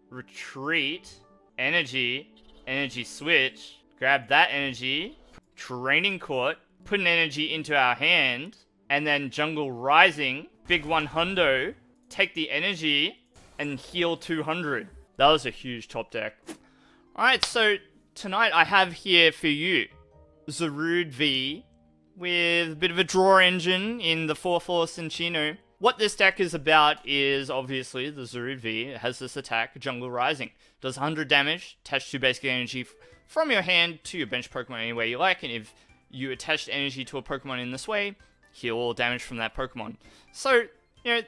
retreat, energy, energy switch, grab that energy, training court, put an energy into our hand, and then jungle rising, big 100, take the energy, and heal 200. That was a huge top deck. Alright, so tonight I have here for you Zarude V with a bit of a draw engine in the 4/4 Cinccino. What this deck is about is obviously the Zarude V. It has this attack, Jungle Rising. Does 100 damage, attach 2 basic energy from your hand to your bench Pokemon any way you like, and if you attach energy to a Pokemon in this way, heal all damage from that Pokemon. So, you know,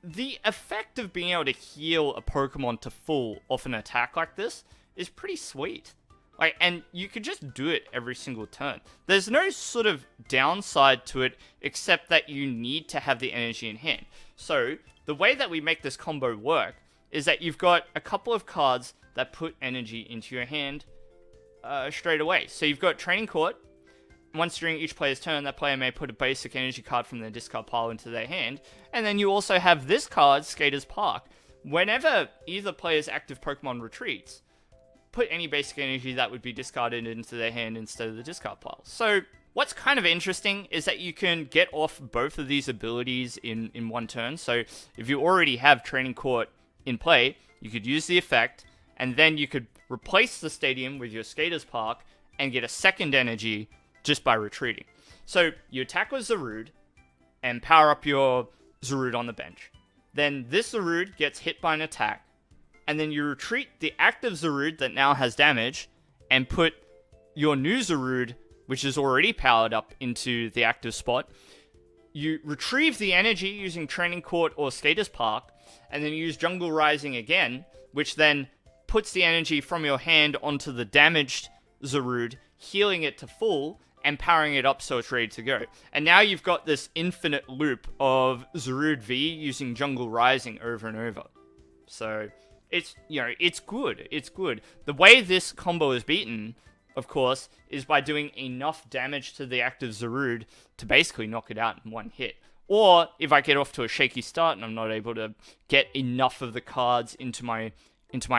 the effect of being able to heal a Pokemon to full off an attack like this is pretty sweet. Like, and you could just do it every single turn. There's no sort of downside to it, except that you need to have the energy in hand. So, the way that we make this combo work is that you've got a couple of cards that put energy into your hand straight away. So you've got Training Court. Once during each player's turn, that player may put a basic energy card from their discard pile into their hand. And then you also have this card, Skaters Park. Whenever either player's active Pokemon retreats, put any basic energy that would be discarded into their hand instead of the discard pile. So what's kind of interesting is that you can get off both of these abilities in one turn. So if you already have Training Court in play, you could use the effect, and then you could replace the stadium with your Skaters Park and get a second energy just by retreating. So you attack with Zarude and power up your Zarude on the bench. Then this Zarude gets hit by an attack, and then you retreat the active Zarude that now has damage and put your new Zarude, which is already powered up, into the active spot. You retrieve the energy using Training Court or Skaters Park, and then you use Jungle Rising again, which then puts the energy from your hand onto the damaged Zarude, healing it to full, and powering it up so it's ready to go. And now you've got this infinite loop of Zarude V using Jungle Rising over and over. So it's, you know, it's good. It's good. The way this combo is beaten, of course, is by doing enough damage to the active Zarude to basically knock it out in one hit. Or if I get off to a shaky start and I'm not able to get enough of the cards into my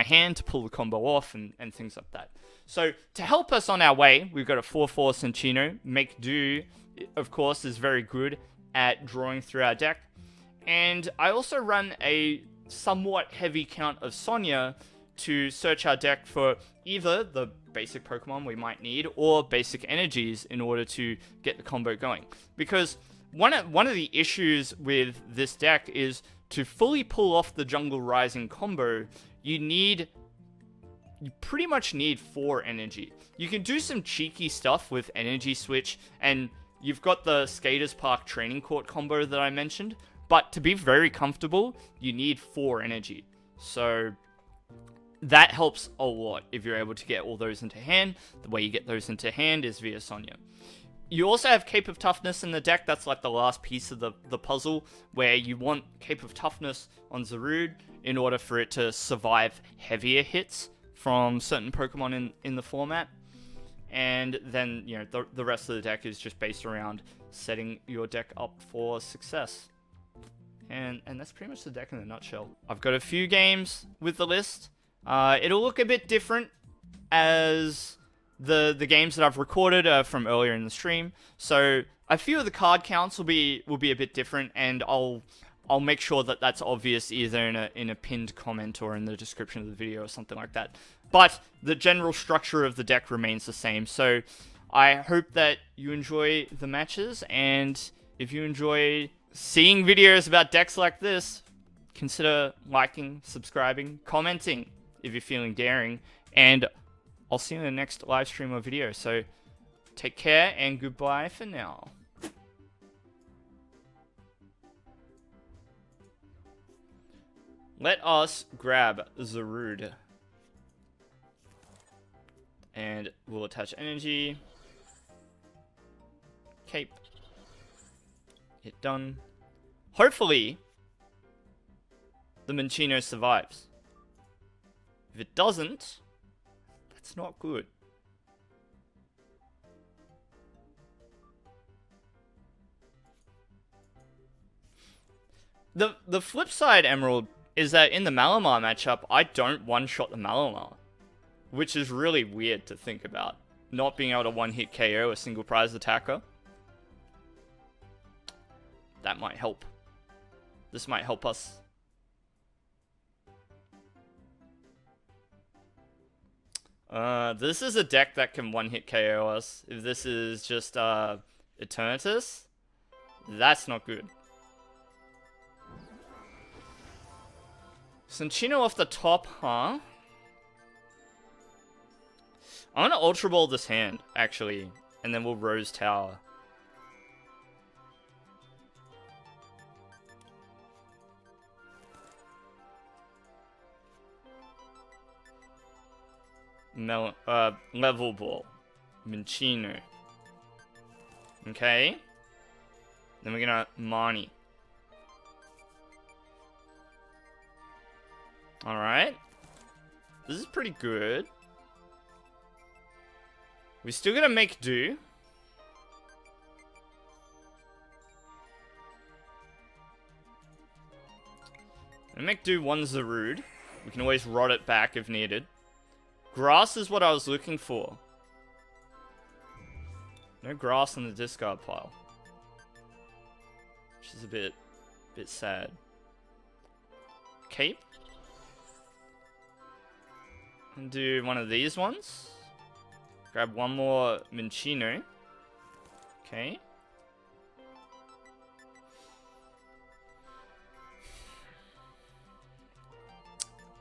hand to pull the combo off and things like that. So to help us on our way, we've got a 4/4 Cinccino. Make Do, of course, is very good at drawing through our deck. And I also run a somewhat heavy count of Sonia to search our deck for either the basic Pokemon we might need or basic energies in order to get the combo going. Because one of the issues with this deck is to fully pull off the Jungle Rising combo, you pretty much need 4 energy. You can do some cheeky stuff with Energy Switch, and you've got the Skaters Park Training Court combo that I mentioned, but to be very comfortable, you need 4 energy. So that helps a lot if you're able to get all those into hand. The way you get those into hand is via Sonia. You also have Cape of Toughness in the deck. That's like the last piece of the puzzle, where you want Cape of Toughness on Zarude in order for it to survive heavier hits from certain Pokemon in the format. And then, you know, the rest of the deck is just based around setting your deck up for success. And that's pretty much the deck in a nutshell. I've got a few games with the list. It'll look a bit different as the games that I've recorded are from earlier in the stream. So a few of the card counts will be a bit different, and I'll make sure that that's obvious either in a pinned comment or in the description of the video or something like that. But the general structure of the deck remains the same. So I hope that you enjoy the matches, and if you enjoy seeing videos about decks like this, consider liking, subscribing, commenting if you're feeling daring, and I'll see you in the next live stream or video. So take care and goodbye for now. Let us grab Zarude. And we'll attach energy. Cape. Hit done. Hopefully, the Minccino survives. If it doesn't, that's not good. The flip side, Emerald, is that in the Malamar matchup, I don't one-shot the Malamar. Which is really weird to think about. Not being able to one-hit KO a single prize attacker. That might help. This might help us. This is a deck that can one-hit KO us. If this is just Eternatus, that's not good. Cinccino off the top, huh? I'm gonna Ultra Ball this hand, actually, and then we'll Rose Tower. Level Ball. Minccino. Okay. Then we're gonna Marnie. Alright. This is pretty good. We're still gonna make do. And make do one Zarude. We can always rot it back if needed. Grass is what I was looking for. No grass on the discard pile. Which is a bit sad. Cape. And do one of these ones. Grab one more Minccino. Okay.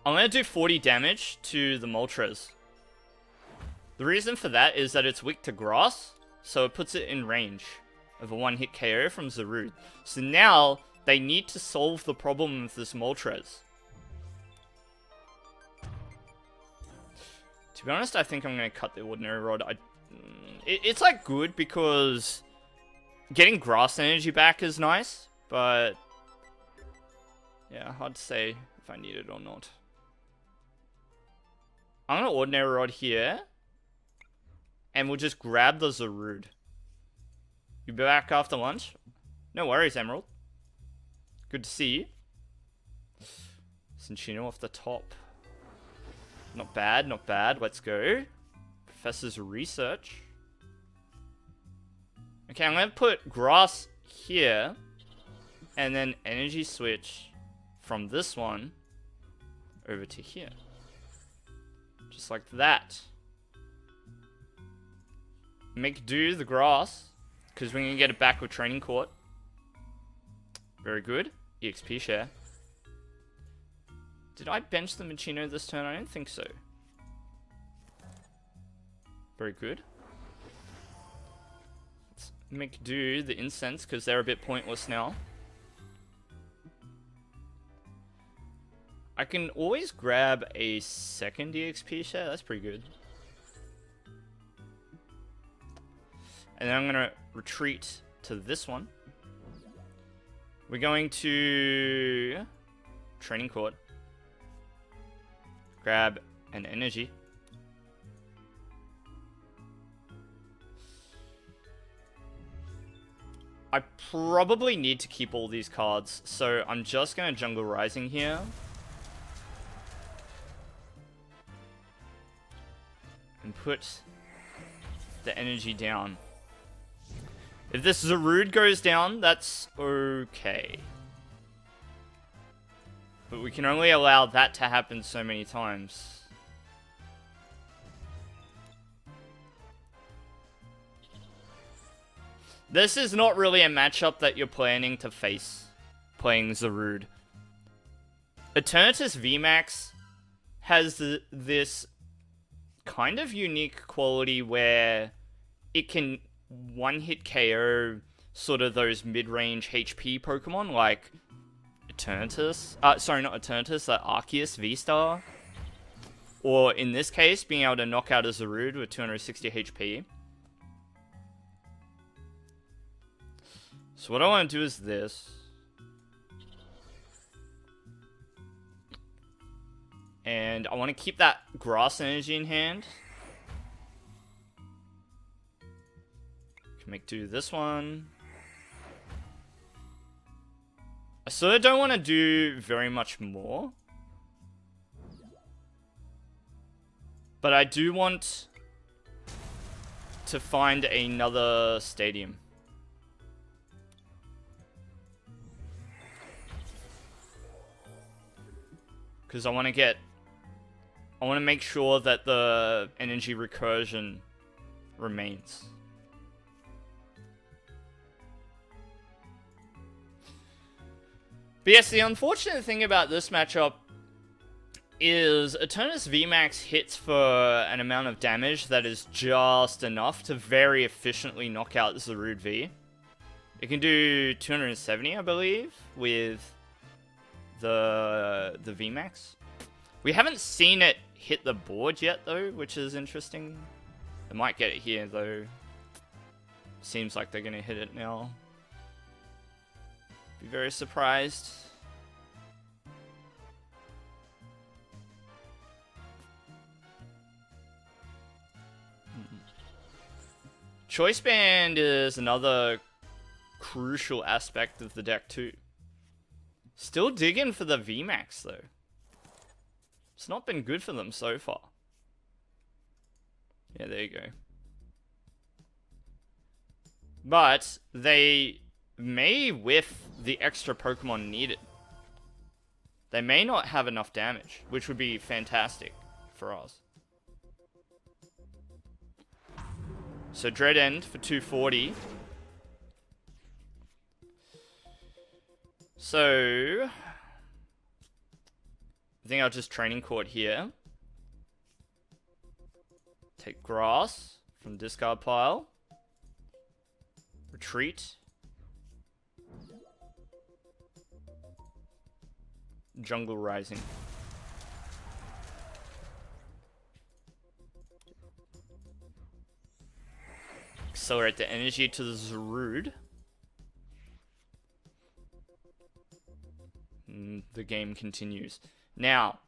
I'm going to do 40 damage to the Moltres. The reason for that is that it's weak to grass, so it puts it in range of a one-hit KO from Zarude. So now, they need to solve the problem with this Moltres. To be honest, I think I'm going to cut the Ordinary Rod. It's like good because getting grass energy back is nice, but yeah, hard to say if I need it or not. I'm going to Ordinary Rod here, and we'll just grab the Zarude. You be back after lunch? No worries, Emerald. Good to see you. Cinccino off the top. Not bad, not bad. Let's go. Professor's Research. Okay, I'm going to put grass here. And then Energy Switch from this one over to here. Just like that. Make do the grass. Because we're going to get it back with Training Court. Very good. EXP share. Did I bench the Minccino this turn? I don't think so. Very good. Let's make do the incense, because they're a bit pointless now. I can always grab a second EXP share. That's pretty good. And then I'm going to retreat to this one. We're going to Training Court. Grab an energy. I probably need to keep all these cards, so I'm just going to Jungle Rising here. And put the energy down. If this Zarude goes down, that's okay. But we can only allow that to happen so many times. This is not really a matchup that you're planning to face, playing Zarude. Eternatus VMAX has this kind of unique quality where it can one-hit KO sort of those mid-range HP Pokemon like Eternatus. Sorry, not Eternatus, Arceus V-Star. Or in this case, being able to knock out a Zarude with 260 HP. So what I want to do is this. And I want to keep that grass energy in hand. Can make do this one. I sort of don't want to do very much more. But I do want to find another stadium. Because I want to make sure that the energy recursion remains. But yes, the unfortunate thing about this matchup is Eternatus VMAX hits for an amount of damage that is just enough to very efficiently knock out Zarude V. It can do 270, I believe, with the VMAX. We haven't seen it hit the board yet, though, which is interesting. They might get it here, though. Seems like they're going to hit it now. Be very surprised. Choice Band is another crucial aspect of the deck, too. Still digging for the VMAX, though. It's not been good for them so far. Yeah, there you go. But they may whiff the extra Pokemon needed. They may not have enough damage, which would be fantastic for us. So Dread End for 240. So I think I'll just Training Court here. Take Grass from discard pile. Retreat. Jungle Rising. Accelerate the energy to the Zarude. The game continues. Now,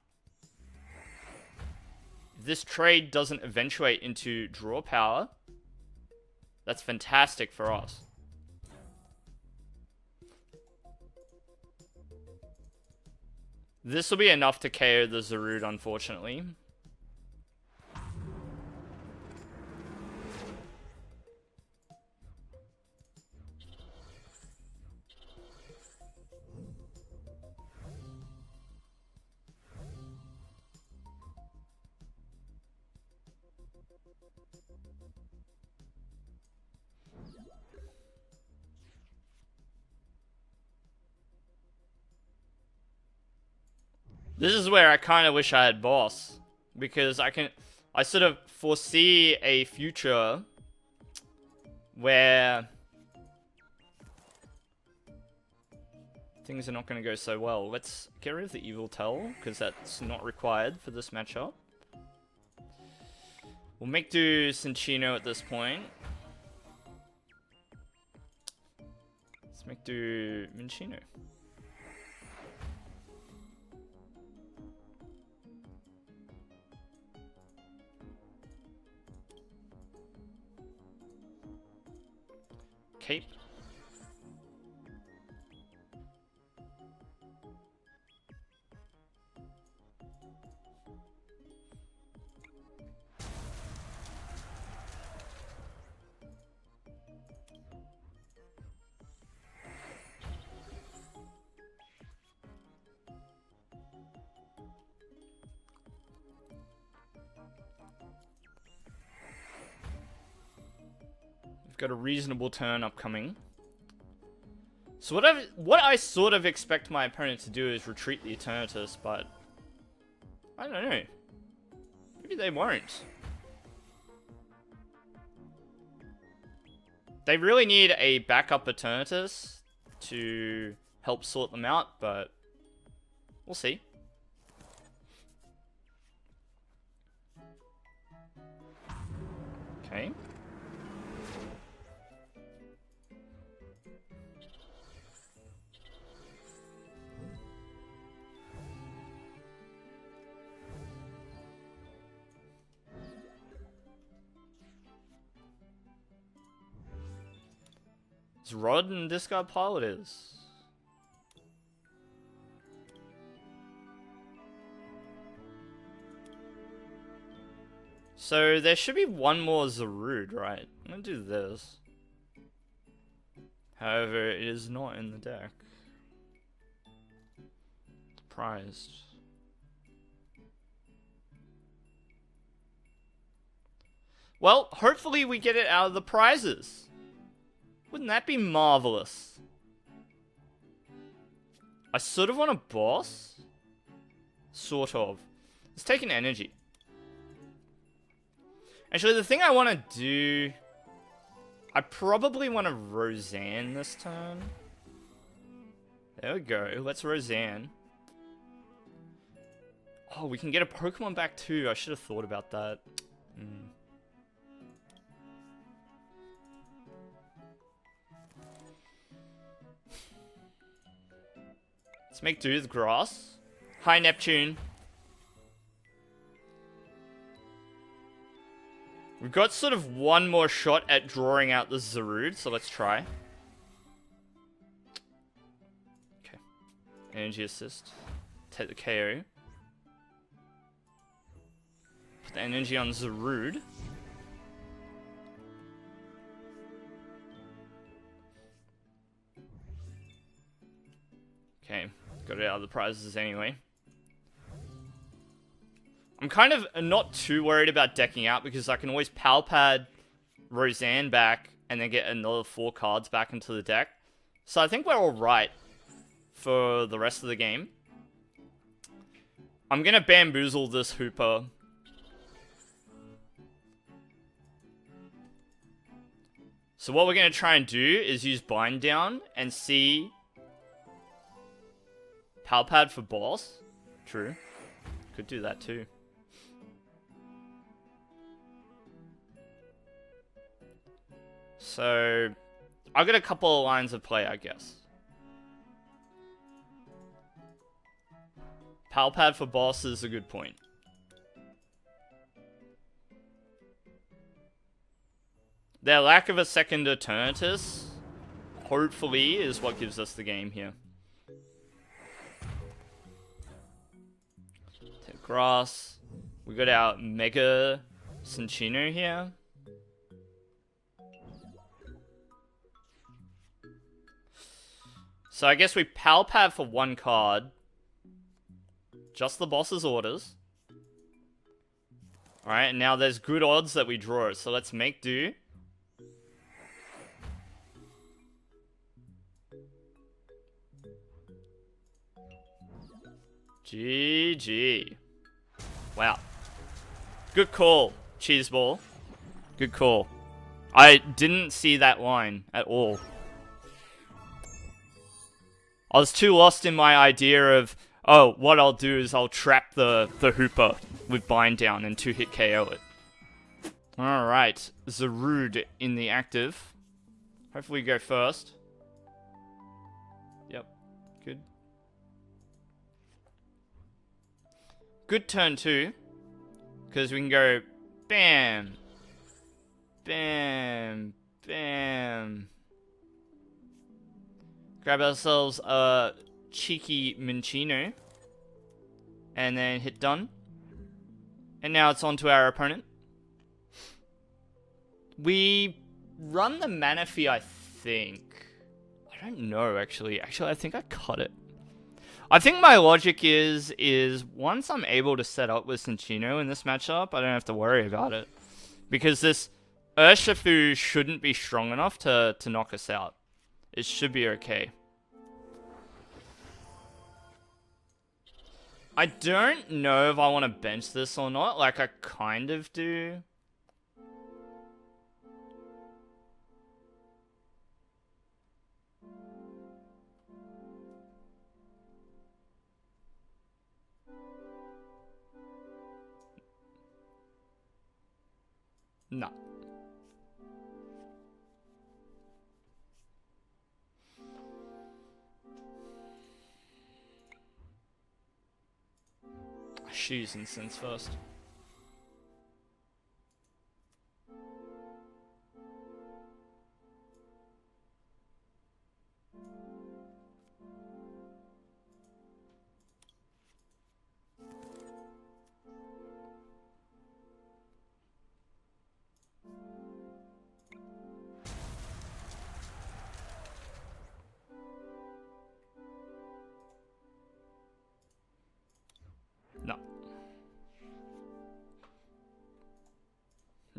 if this trade doesn't eventuate into draw power, that's fantastic for us. This will be enough to KO the Zarude, unfortunately. This is where I kind of wish I had Boss, because I sort of foresee a future where things are not going to go so well. Let's get rid of the Yveltal, because that's not required for this matchup. We'll make do Cinccino at this point. Let's make do Minccino. Cape. Got a reasonable turn upcoming. So what I sort of expect my opponent to do is retreat the Eternatus, but I don't know. Maybe they won't. They really need a backup Eternatus to help sort them out, but we'll see. Okay. Rod and discard pile it is. So there should be one more Zarude, right? I'm gonna do this. However, it is not in the deck. Prized. Well, hopefully we get it out of the prizes. Wouldn't that be marvelous? I sort of want a boss. Sort of. Let's take an energy. Actually, the thing I want to do... I probably want a Roseanne this turn. There we go. Let's Roseanne. Oh, we can get a Pokemon back too. I should have thought about that. Let's make do with grass. Hi, Neptune. We've got sort of one more shot at drawing out the Zarude, so let's try. Okay. Energy assist. Take the KO. Put the energy on Zarude. Okay. Got it out of the prizes anyway. I'm kind of not too worried about decking out because I can always Pal Pad Roseanne back and then get another 4 cards back into the deck. So I think we're alright for the rest of the game. I'm gonna bamboozle this Hooper. So what we're gonna try and do is use Bind Down and see Pal Pad for boss. True. Could do that too. So, I've got a couple of lines of play, I guess. Pal Pad for boss is a good point. Their lack of a second Eternatus, hopefully, is what gives us the game here. Take grass. We got our Mega Cinccino here. So I guess we Pal Pad for 1 card. Just the boss's orders. Alright, and now there's good odds that we draw it. So let's make do. GG. Wow. Good call, Cheeseball. Good call. I didn't see that line at all. I was too lost in my idea of, oh, what I'll do is I'll trap the Hooper with Bind Down and 2-hit KO it. Alright, Zarude in the active. Hopefully we go first. Yep, good. Good turn 2. Because we can go bam, bam, bam. Grab ourselves a cheeky Minccino. And then hit done. And now it's on to our opponent. We run the Manaphy, I think. I don't know, actually. Actually, I think I cut it. I think my logic is once I'm able to set up with Cinccino in this matchup, I don't have to worry about it. Because this Urshifu shouldn't be strong enough to knock us out. It should be okay. I don't know if I want to bench this or not. Like, I kind of do. No. Shoes incense first.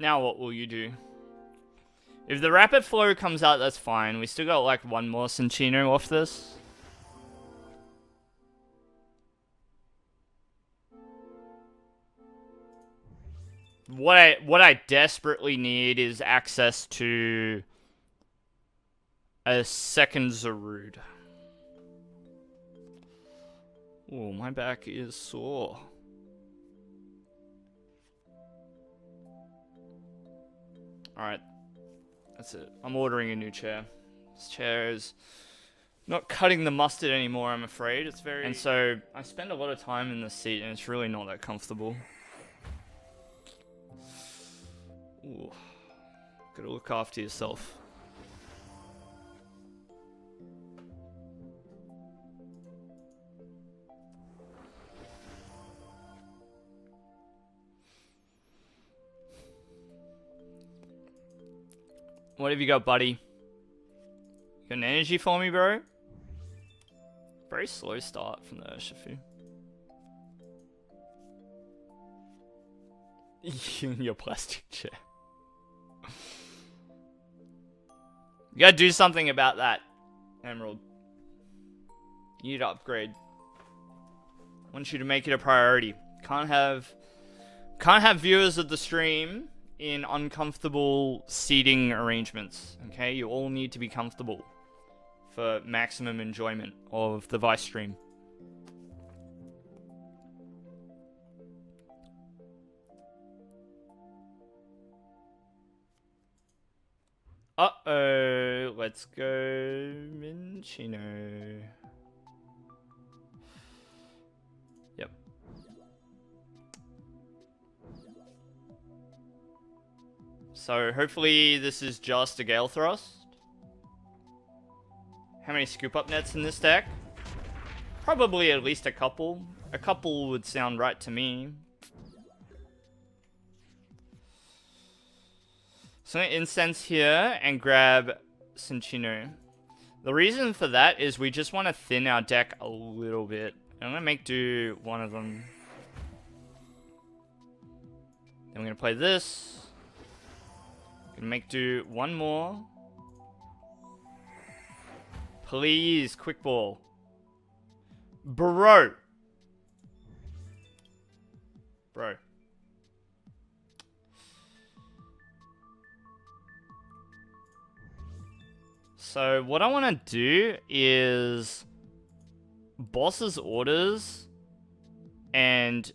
Now what will you do? If the rapid flow comes out, that's fine. We still got like one more Cinccino off this. What I desperately need is access to a second Zarude. Oh, my back is sore. Alright. That's it. I'm ordering a new chair. This chair is not cutting the mustard anymore, I'm afraid. It's very... And so, I spend a lot of time in this seat, and it's really not that comfortable. Ooh. Gotta look after yourself. What have you got, buddy? You got an energy for me, bro? Very slow start from the Urshifu. Your plastic chair. You gotta do something about that, Emerald. You need to upgrade. I want you to make it a priority. Can't have viewers of the stream in uncomfortable seating arrangements. Okay, you all need to be comfortable for maximum enjoyment of the Vice stream. Uh-oh, let's go Minccino. Yep. So hopefully this is just a Gale Thrust. How many scoop up nets in this deck? Probably at least a couple. A couple would sound right to me. So I'm going to incense here and grab Cinccino. The reason for that is we just want to thin our deck a little bit. I'm going to make do one of them. Then we're going to play this. Going to make do one more. Please, quick ball. Bro. Bro. So what I want to do is boss's orders and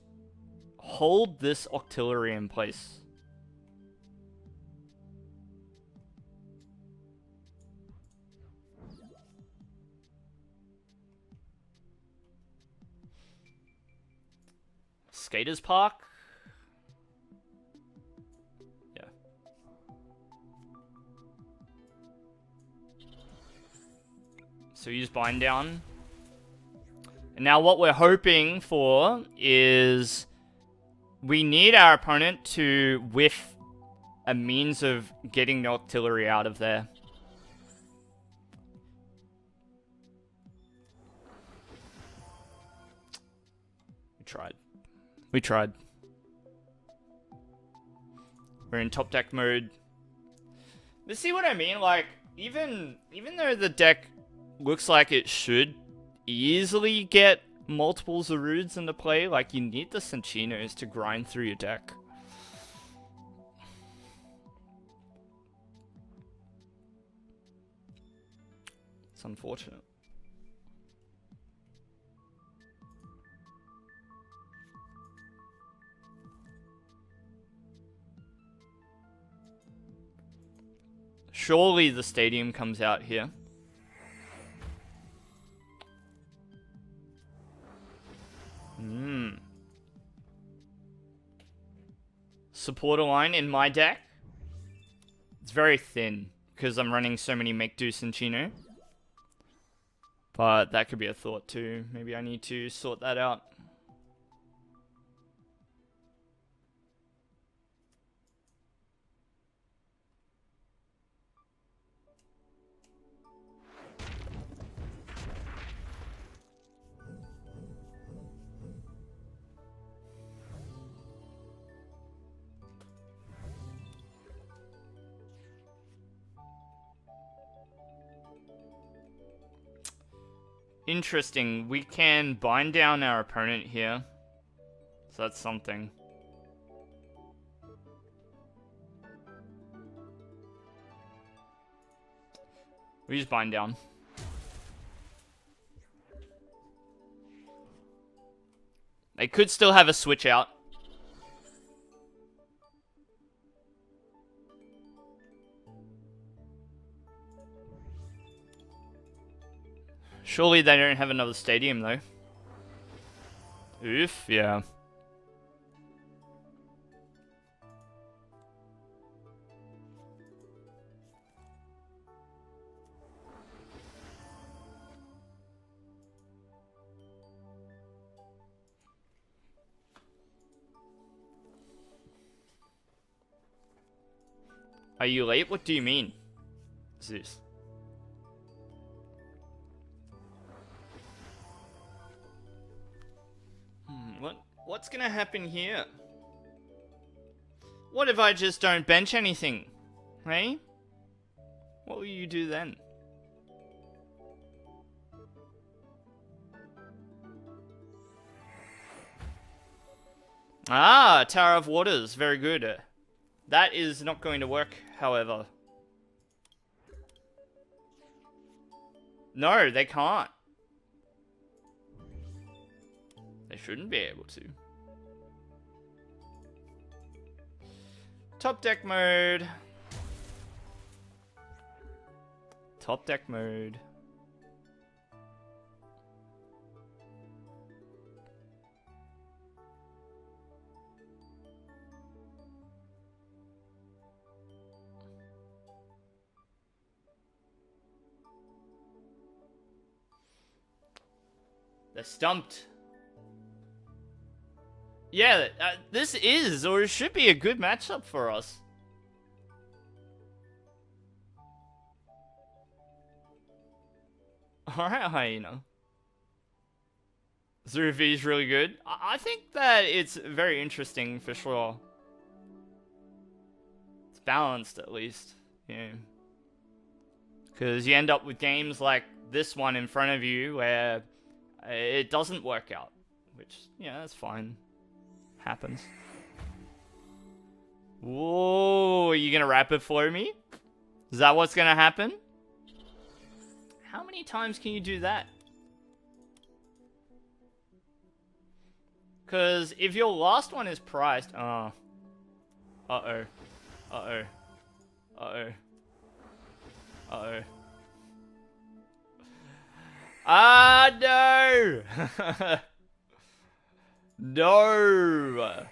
hold this Octillery in place. Skaters Park? Yeah. So you just bind down. And now what we're hoping for is we need our opponent to whiff a means of getting the Octillery out of there. We tried. We're in top deck mode. But see what I mean? Like, even though the deck looks like it should easily get multiple Zarudes into play, like, you need the Cinccinos to grind through your deck. It's unfortunate. Surely the stadium comes out here. Supporter line in my deck. It's very thin because I'm running so many make do Cinccino. But that could be a thought too. Maybe I need to sort that out. Interesting. We can bind down our opponent here. So that's something. We just bind down. They could still have a switch out. Surely they don't have another stadium, though. Oof, yeah. Are you late? What do you mean, Zeus? What's gonna happen here? What if I just don't bench anything? Hey? What will you do then? Ah, Tower of Waters. Very good. That is not going to work, however. No, they can't. They shouldn't be able to. Top deck mode. Top deck mode. They're stumped. Yeah, this is, or it should be, a good matchup for us. Alright, Hyena. Zarude V is really good. I think that it's very interesting for sure. It's balanced at least, yeah. Because you end up with games like this one in front of you where it doesn't work out. Which, yeah, that's fine. Happens. Whoa, are you gonna rapid flow me? Is that what's gonna happen? How many times can you do that? Because if your last one is priced... Uh-oh. Uh-oh. Uh-oh. Uh-oh. Uh-oh. Ah, no! No!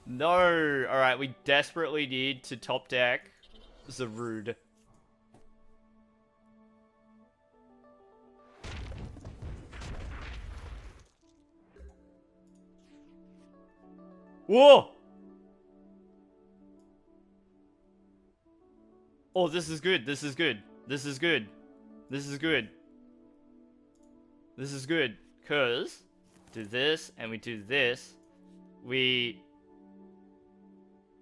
No! Alright, we desperately need to top deck Zarude. Whoa! Oh, this is good. This is good. This is good. This is good. This is good. Because do this and we do this. We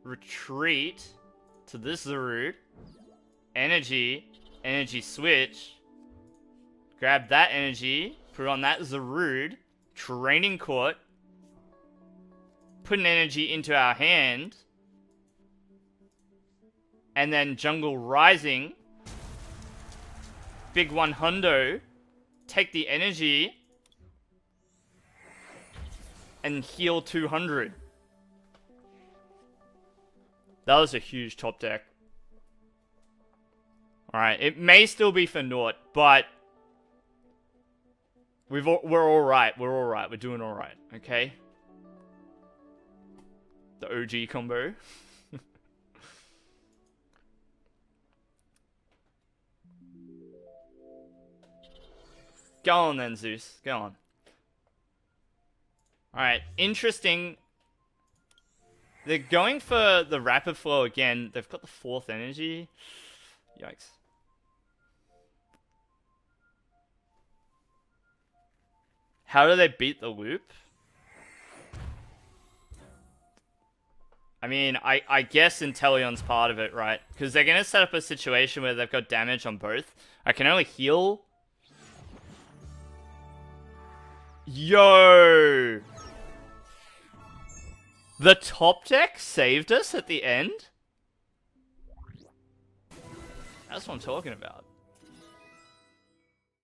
retreat to this Zarude. Energy switch. Grab that energy. Put on that Zarude. Training Court. Put an energy into our hand. And then Jungle Rising. Big one hundo. Take the energy. And heal 200. That was a huge top deck. Alright, it may still be for naught, but we're alright. We're alright. We're doing alright, okay? The OG combo. Go on then, Zeus. Go on. Alright, interesting. They're going for the rapid flow again. They've got the 4th energy. Yikes. How do they beat the loop? I mean, I guess Intellion's part of it, right? Because they're going to set up a situation where they've got damage on both. I can only heal Yo! The top deck saved us at the end? That's what I'm talking about.